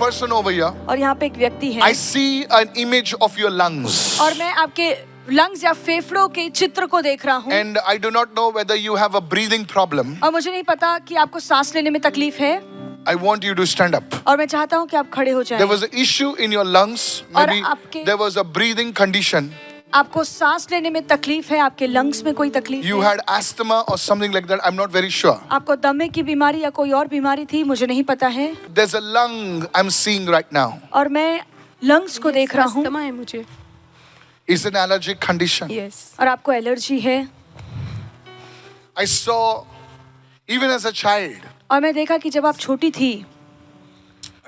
person over here. और यहाँ पे एक व्यक्ति है I see an image of your lungs. और मैं आपके लंग्स या फेफड़ों के चित्र को देख रहा हूँ And I do not know whether you have a breathing problem. और मुझे नहीं पता कि आपको सांस लेने में तकलीफ है I want you to stand up. और मैं चाहता हूँ कि आप खड़े हो जाएं। There was an issue in your lungs. और Maybe आपके- there was a breathing condition. आपको सांस लेने में तकलीफ है, आपके लंग्स में कोई तकलीफ You है, had asthma or something like that. I'm not very sure. आपको दमे की बीमारी या कोई और बीमारी थी, मुझे नहीं पता है। There's a lung I'm seeing right now. और मैं लंग्स को देख रहा हूँ अस्थमा है मुझे। It's an allergic condition. Yes. और आपको एलर्जी है। I saw, even as a child, और मैं देखा कि जब आप छोटी थी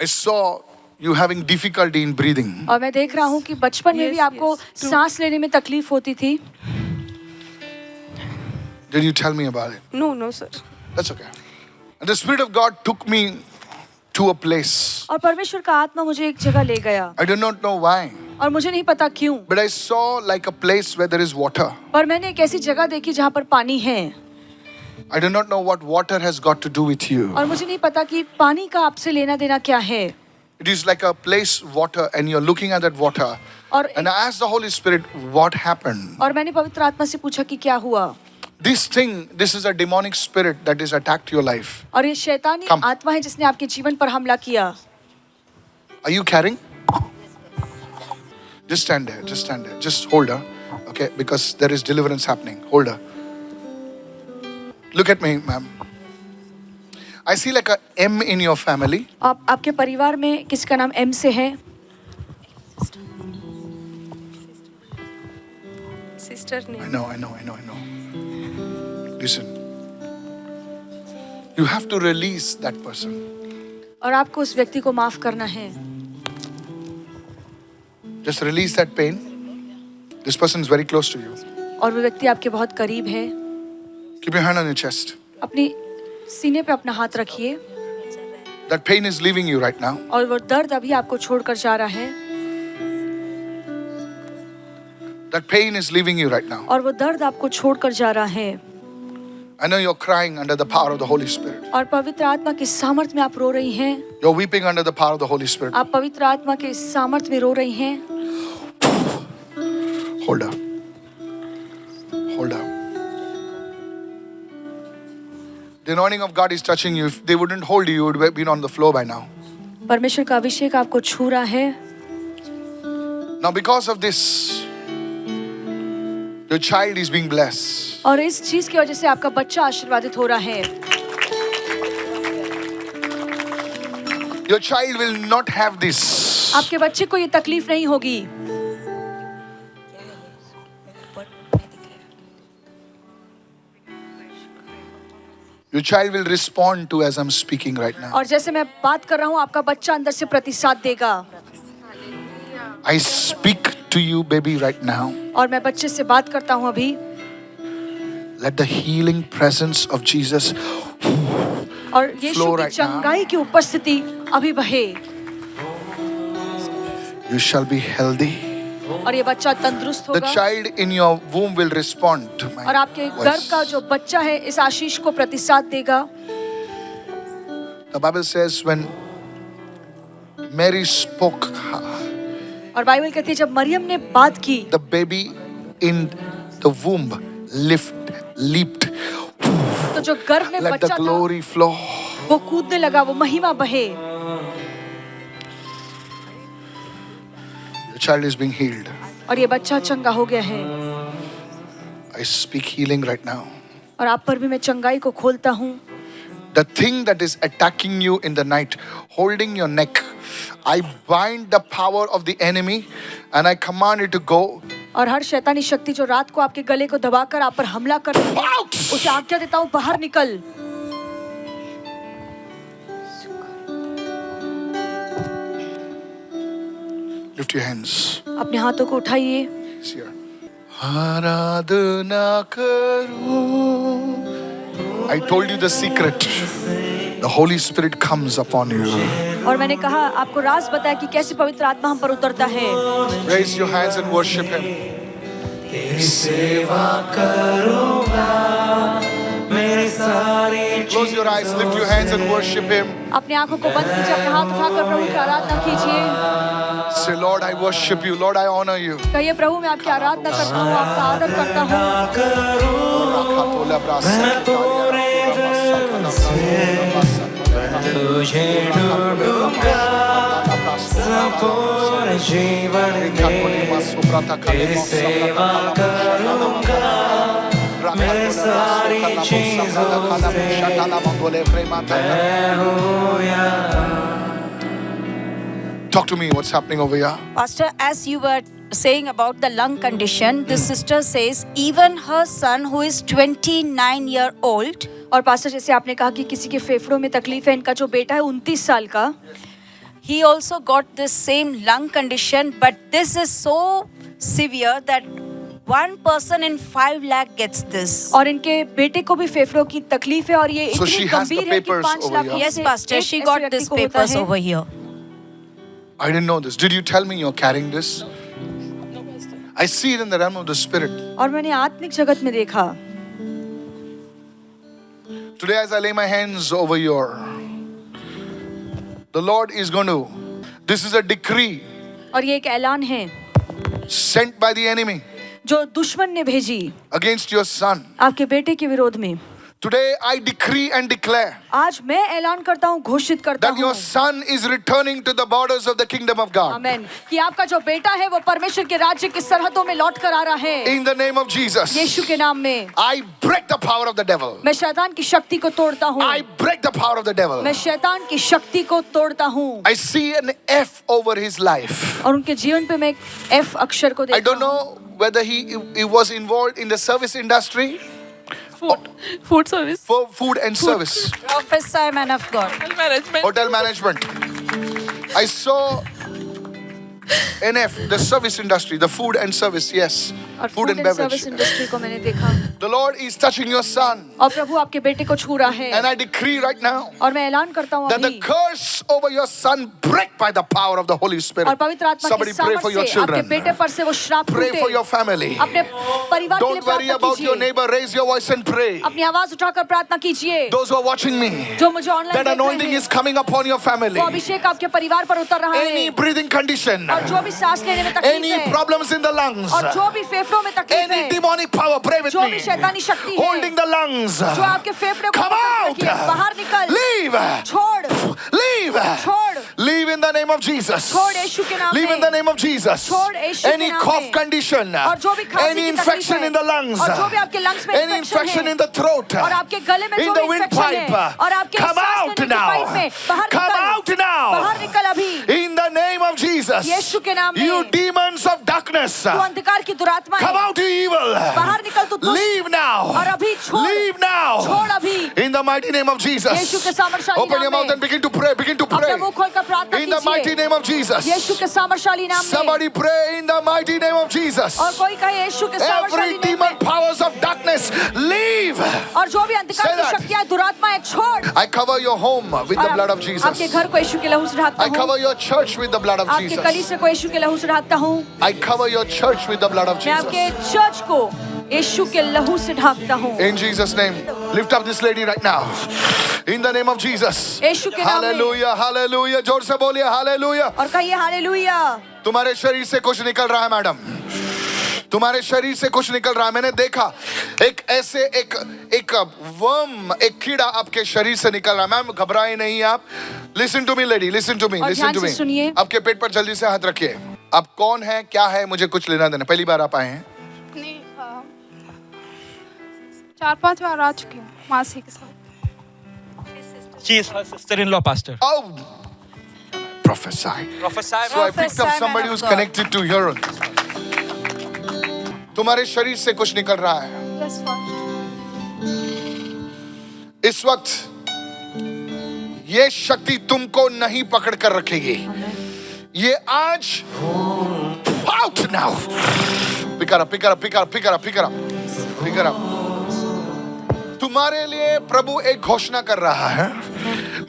I saw you having difficulty in breathing. और मैं देख रहा हूँ कि बचपन में भी Yes, आपको yes, true. सांस लेने में तकलीफ होती थी। Did you tell me about it? No no sir. That's okay. And the Spirit of God took me to a place. और परमेश्वर का आत्मा मुझे एक जगह ले गया I do not know why, और मुझे नहीं पता क्यों, but I saw like a place where there is water. पर मैंने एक ऐसी जगह देखी जहाँ पर पानी है I do not know what water has got to do with you. और मुझे नहीं पता कि पानी का आपसे लेना देना क्या है। It is like a place, water, and you're looking at that water. और And I asked the Holy Spirit, what happened? और मैंने पवित्र आत्मा से पूछा कि क्या हुआ। This thing, this is a demonic spirit that has attacked your life. और ये शैतानी Come. आत्मा है जिसने आपके जीवन पर हमला किया। Are you carrying? Just stand there, just stand there. Just hold her, okay? Because there is deliverance happening. Hold her. Look at me, ma'am. I see like a M in your family. आपके परिवार में किसका नाम M से है? Sister ने। I know. Listen. You have to release that person. और आपको उस व्यक्ति को माफ करना है। Just release that pain. This person is very close to you. और वो व्यक्ति आपके बहुत करीब है। Keep your hand on your chest. अपनी सीने पे अपना हाथ रखिए That pain is leaving you right now. और वो दर्द अभी आपको छोड़कर जा रहा है That pain is leaving you right now. और वो दर्द आपको छोड़कर जा रहा है I know you're crying under the power of the Holy Spirit. और पवित्र आत्मा के सामर्थ्य में आप रो रही हैं। You're weeping under the power of the Holy Spirit. आप पवित्र आत्मा के सामर्थ्य में रो रही हैं। Hold up. Hold up. The anointing of God is touching you. If they wouldn't hold you, you would have been on the floor by now. परमेश्वर का अभिषेक आपको छू रहा है Now because of this, your child is being blessed. और इस चीज की वजह से आपका बच्चा आशीर्वादित हो रहा है। Your child will not have this. आपके बच्चे को ये तकलीफ नहीं होगी। Your child will respond to as I'm speaking right now. और जैसे मैं बात कर रहा हूँ आपका बच्चा अंदर से प्रतिसाद देगा। I speak to you, baby, right now. और मैं बच्चे से बात करता हूँ अभी Let the healing presence of Jesus और यीशु Flow की right now. चंगाई की उपस्थिति अभी बहे you shall be healthy. और ये बच्चा तंदुरुस्त The होगा child in your womb will respond to my और आपके गर्भ voice. का जो बच्चा है इस आशीष को प्रतिसाद देगा। The Bible says when Mary spoke, और बाइबल कहती है जब मरियम ने बात की the baby in the womb leaped. तो जो गर्भ में Let the बच्चा था glory flow. वो कूदने लगा, वो महिमा बहे। The child is being healed. और ये बच्चा चंगा हो गया है I speak healing right now. और आप पर भी मैं चंगाई को खोलता हूँ। The thing that is attacking you in the night, holding your neck, I bind the power of the enemy and I command it to go. और हर शैतानी शक्ति जो रात को आपके गले को दबाकर आप पर हमला कर रही है Out! उसे आज्ञा देता हूँ बाहर निकल। Lift your hands. अपने हाथों को उठाइए। It's here. आराधना करो. I told you the secret. The Holy Spirit comes upon you. और मैंने कहा आपको राज बताया कि कैसे पवित्र आत्मा हम पर उतरता है। Raise your hands and worship Him. तेरी सेवा करूँगा, मेरे सारे Close your eyes, lift your hands and worship Him. अपनी आंखों को बंद कीजिए, अपने हाथ उठाकर प्रभु की आराधना कीजिए। Say, Lord, I worship you. Lord, I honor you. कहिए प्रभु मैं आपकी आराधना करता हूँ, आपका आदर करता हूँ। तुझे ढूंढूंगा संपूर्ण जीवन में तेरी सेवा करूंगा मैं सारी चीजों से मैं हूँ यहाँ। Talk to me. What's happening over here? Pastor, as you were saying about the lung condition, the sister says even her son who is 29-year-old, और पास्टर जैसे आपने कहा कि किसी के फेफड़ों में तकलीफ है, इनका जो बेटा है 29 साल का, he also got this same lung condition, but this is so severe that one person in 5 lakh gets this. और इनके बेटे को भी फेफड़ों की तकलीफ है और ये So इतनी she has the गंभीर है कि papers 5 over लाख here. में Yes, से Pastor, एक she ऐसे got व्यक्ति these को होता papers है। over here. I didn't know this. Did you tell me you're carrying this? I see it in the realm of the spirit. और मैंने आत्मिक जगत में देखा। Today, as I lay my hands over your, the Lord is going to. This is a decree और ये एक ऐलान है sent by the enemy जो दुश्मन ने भेजी against your son. आपके बेटे के विरोध में। Today, I decree and declare आज मैं ऐलान करता हूँ, घोषित करता that your हूँ, son is returning to the borders of the kingdom of God. आमेन, कि आपका जो बेटा है वो परमेश्वर के राज्य की सरहदों में लौट कर आ रहा है। In the name of Jesus, यीशु के नाम में I break the power of the devil. मैं शैतान की शक्ति को तोड़ता हूँ। I break the power of the devil. मैं शैतान की शक्ति को तोड़ता हूँ I see an F over his life. और उनके जीवन पे मैं एक F अक्षर को I देखता don't हूँ। know whether he was involved in the service industry, Food service. for food and service, Prophesy, man of God. Management. hotel management. I saw NF, the service industry, the food and service, yes, और food and service beverage. Industry को मैंने देखा The Lord is touching your son, और प्रभु आपके बेटे को छू रहा है and I decree right now और मैं ऐलान करता हूँ that the अभी curse over your son break by the power of the Holy और Spirit. पवित्र आत्मा Somebody के pray for your सामर्थ्य से आपके children. बेटे पर से वो श्राप Pray टूटे। for your family. अपने परिवार के लिए Don't worry प्रार्थना about your कीजिए। neighbor. Raise your voice and pray. अपनी आवाज उठाकर प्रार्थना कीजिए। Those who are watching me, जो मुझे ऑनलाइन that देख anointing रहे is हैं, coming upon your family. वो अभिषेक आपके परिवार पर उतर रहा Any है breathing condition, और जो भी सांस लेने में तकलीफ any है problems in the lungs, और जो भी फेफड़ों में तकलीफ any है, demonic power, pray with जो me, भी शैतानी शक्ति है, holding the lungs, जो आपके फेफड़े को come पकड़ के out, रखी है, बाहर निकल, leave, छोड़, leave, छोड़, leave in the name of Jesus, छोड़ यीशु के नाम leave in the में, name of Jesus. छोड़ यीशु के Any नाम cough में, condition, और जो भी खांसी any की तकलीफ infection है, in the lungs, और जो भी आपके लंग्स में any इन्फेक्शन infection है, in the throat, और आपके गले में in जो the भी इन्फेक्शन है, windpipe, और आपके come सांस out लेने की पाइप में, now, बाहर come निकल, out now, बाहर निकल अभी, in the name of Jesus. यीशु के नाम में, You demons of darkness, तू अंधकार की दुरात्मा come है, out, you evil, बाहर निकल तू दुष्ट, leave now, और अभी छोड़, leave now, छोड़ अभी, in the mighty name of यीशु के Jesus. सामर्थशाली Open your नाम mouth में, and begin to pray, begin to अपना pray, मुंह खोलकर प्रार्थना in the mighty कीजिए, name of Jesus. यीशु के सामर्थशाली नाम में, Somebody pray in the mighty name of Jesus. और कोई कहे यीशु के सामर्थशाली Every नाम demon में, powers of darkness, leave. और जो भी अंधकार Say की that. शक्तियां दुरात्मा है, छोड़, I cover your home with the और blood of आपके Jesus. घर को यीशु के लहू से ढाकता I हूँ, cover your church with the blood of आपके Jesus. कलीसिया को यीशु के लहू से ढाकता हूँ, I cover your church with the blood of मैं आपके Jesus. चर्च को यीशु के लहू से ढाकता हूँ, In Jesus' name, lift up this lady right now. In the name of Jesus. यीशु के नाम में, Hallelujah, hallelujah. जोर से बोलिए hallelujah. और कहिए हालेलुया। तुम्हारे शरीर से कुछ निकल रहा है मैडम, तुम्हारे शरीर से कुछ निकल रहा है। मैंने देखा एक ऐसे एक वर्म, एक कीड़ा आपके शरीर से निकल रहा है। मैम घबराए नहीं आप। Listen to me lady, listen to me, और लिसन ध्यान टू से मी। सुनिए। आपके पेट पर जल्दी से हाथ रखिए। आप कौन है, क्या है, मुझे कुछ लेना देना। पहली बार आप आए हैं? नहीं 4-5 बार आ चुकी हूँ मासी के साथ। She is her sister-in-law, Pastor. Oh, prophesy. Prophesy. So I picked up Prophesy, somebody man who's of God. connected to here. तुम्हारे शरीर से कुछ निकल रहा है Yes, first. इस वक्त। ये शक्ति तुमको नहीं पकड़ कर रखेगी। ये आज out now. Pick her up, pick her up, pick her up, pick her up, pick her up, pick her up. तुम्हारे लिए प्रभु एक घोषणा कर रहा है।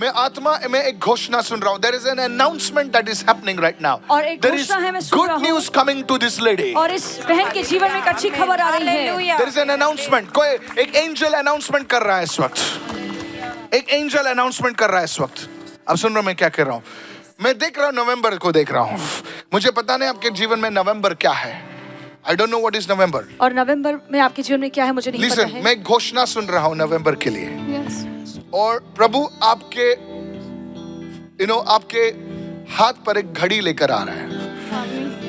मैं आत्मा में एक घोषणा सुन रहा हूँ। There is an announcement that is happening right now. और एक There is घोषणा है, मैं सुन good रहा हूँ। news coming to this lady. और इस बहन के जीवन में एक अच्छी खबर आ रही है। Hallelujah. There is an announcement. कोई एक angel announcement कर रहा है इस वक्त। एक एंजल अनाउंसमेंट कर रहा है इस वक्त। अब सुन रहे हो मैं क्या कह रहा हूं? मैं देख रहा हूं, नवंबर को देख रहा हूं। मुझे पता नहीं आपके जीवन में नवंबर क्या है। आई डोंट नो व्हाट इज नवंबर। और नवंबर में आपके जीवन में क्या है मुझे नहीं पता लिसन, है। मैं घोषणा सुन रहा हूं नवंबर के लिए, यस और प्रभु आपके आपके हाथ पर एक घड़ी लेकर आ रहा है।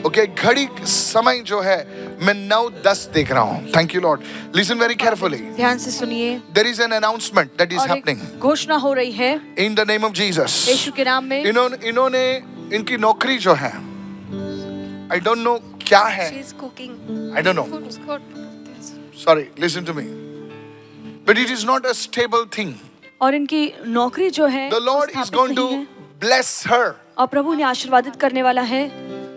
ओके, घड़ी समय जो है मैं 9:10 देख रहा हूं। Thank you lord. Listen very carefully. ध्यान से सुनिए। There is an announcement that is और हैपनिंग एक घोषणा हो रही है in the name of Jesus. यीशु के नाम में। इन्होंने इनकी नौकरी जो है, आई डोंट नो क्या है, She's cooking. I don't know, sorry, listen to me, but it is not a stable thing. और इनकी नौकरी जो है the lord is going to bless her और प्रभु ने आशीर्वादित करने वाला है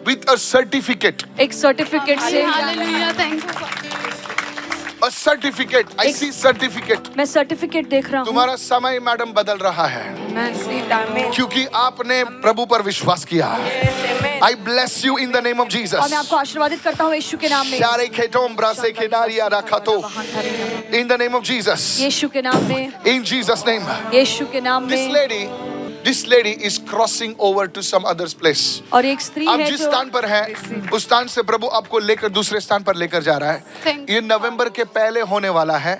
विथ अ सर्टिफिकेट। एक सर्टिफिकेट से। Hallelujah, thank you. A certificate, I see certificate. मैं सर्टिफिकेट देख रहा हूँ। तुम्हारा समय मैडम बदल रहा है Amen. क्योंकि आपने प्रभु पर विश्वास किया। Yes, amen. I bless you in the name of और मैं जीसस। आपको आशीर्वादित करता हूँ यीशु के नाम में। शारे खेतों ब्रासे खिनारिया रखा तो in the name of Jesus. यीशु के नाम में। In Jesus' name. यीशु के नाम में। This lady is crossing over to some other's place. और एक स्त्री आप है जिस जो स्थान पर है, उस स्थान से प्रभु आपको लेकर दूसरे स्थान पर लेकर जा रहा है। Thank you. ये नवंबर के पहले होने वाला है।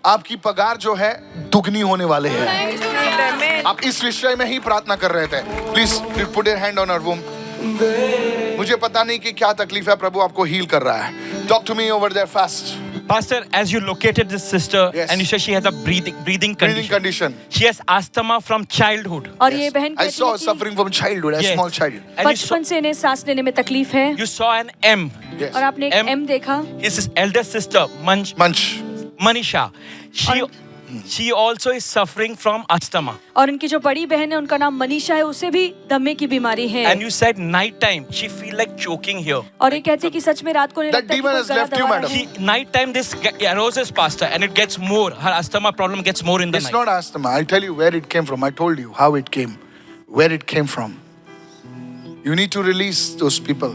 आपकी पगार जो है दुगनी होने वाले है। Amen. आप इस विषय में ही प्रार्थना कर रहे थे। Please put your hand on her womb. मुझे पता नहीं कि क्या तकलीफ है, प्रभु आपको हील कर रहा है। Talk to me over there fast. Pastor, as you located this sister, Yes. and you said she has a breathing Breathing condition. condition. She has asthma from childhood. और ये बहन I कहती saw है कि suffering from childhood, a Yes. small child. And you saw, बचपन से इन्हें सांस लेने में तकलीफ है। you saw an M. Yes. और आपने एक M- एम देखा। His elder sister, Munch. Manisha. She also is suffering from asthma. और इनकी जो बड़ी बहन है उनका नाम मनीषा है, उसे भी दमे की बीमारी है। And you said night time she feel like choking here. और ये कहती है कि सच में रात को नहीं That लगता कि demon कोई has गला left you, दबा madam. रहा है। Night time this arises, Pastor, and it gets more. Her asthma problem gets more in the It's night. not asthma. I'll tell you where it came from. I told you how it came. Where it came from. You need to release those people.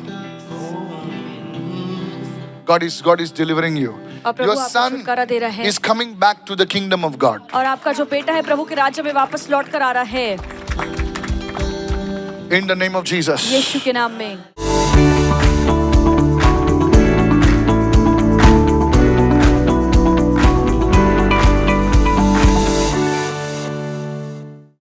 God is delivering you. और प्रभु Your आपको son छुटकारा दे रहा है। is coming back to the kingdom of God. और आपका जो बेटा है प्रभु के राज्य में वापस लौट कर आ रहा है In the name of Jesus. यीशु के नाम में।